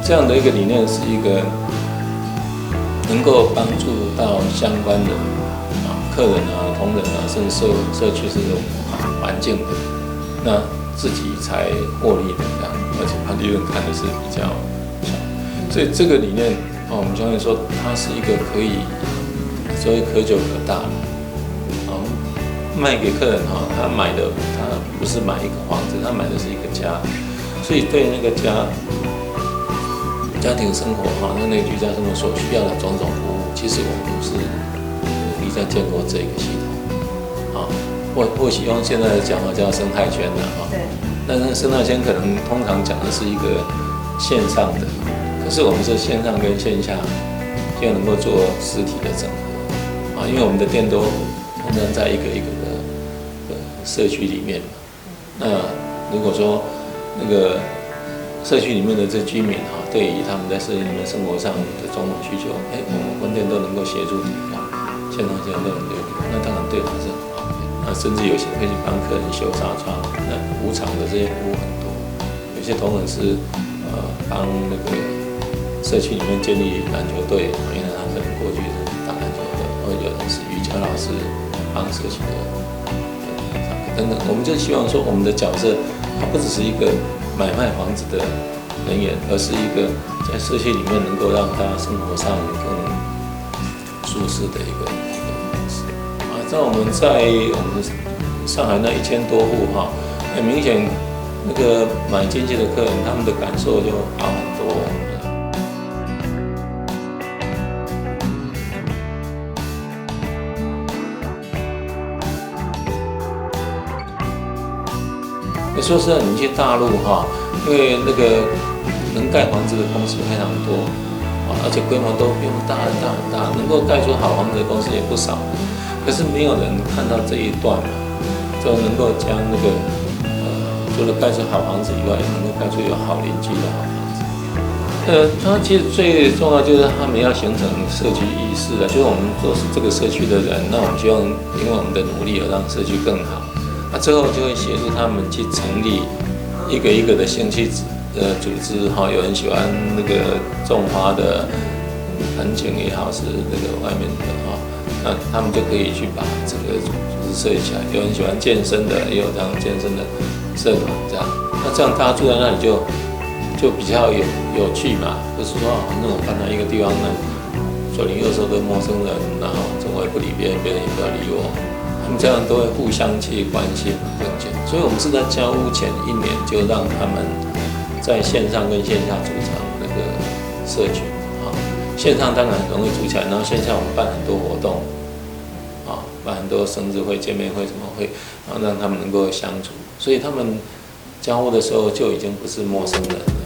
这样的一个理念是一个能够帮助到相关的客人啊、同仁啊，甚至社区这种环境的，那自己才获利的这样，而且它利润看的是比较小，所以这个理念我们相信说它是一个可以所谓可久可大的，卖给客人他买的他不是买一个房子，他买的是一个家，所以对那个家庭生活那个居家生活所需要的种种服务，其实我们是努力在建构这个系统或许用现在的讲法叫生态圈的对。但是生态圈可能通常讲的是一个线上的，可是我们是线上跟线下就能够做实体的整合因为我们的店都通常在一个一个的社区里面嘛。那如果说那个社区里面的这居民对于他们在社区里面生活上的种种需求，我们分店都能够协助提供，线上线下都能够提供，那当然对他是很方便。那甚至有些会去帮客人修纱窗，那无偿的这些服务很多。有些同仁是帮那个社区里面建立篮球队，因为他可能过去是打篮球的，或者有人是瑜伽老师帮社区的等等。我们就希望说，我们的角色它不只是一个买卖房子的人员，而是一个在社区里面能够让他生活上更舒适的一个方式在我们上海那1000多户很明显那个买进去的客人，他们的感受就好很多。说实在，你去大陆因为那个能盖房子的公司非常多而且规模都比我们大很大，能够盖出好房子的公司也不少。可是没有人看到这一段就能够将那个除了盖出好房子以外，能够盖出有好邻居的好房子。它其实最重要就是他们要形成社区意识就是我们都是这个社区的人，那我们希望因为我们的努力而让社区更好。最后就会协助他们去成立一个一个的兴趣组织有人喜欢那个种花的藤井也好，是那个外面的那他们就可以去把整个组织设立起来。有人喜欢健身的，也有这样健身的社团这样。那这样大家住在那里就比较有趣嘛，不是说那我搬到一个地方呢，左邻右舍的陌生人，然后我也不理别人，别人也不要理我。他们这样都会互相去关心挣钱，所以我们是在交屋前1年就让他们在线上跟线下组成那个社群线上当然很容易组起来，然后线下我们办很多活动办很多生日会、见面会、什么会，然后让他们能够相处，所以他们交屋的时候就已经不是陌生人了。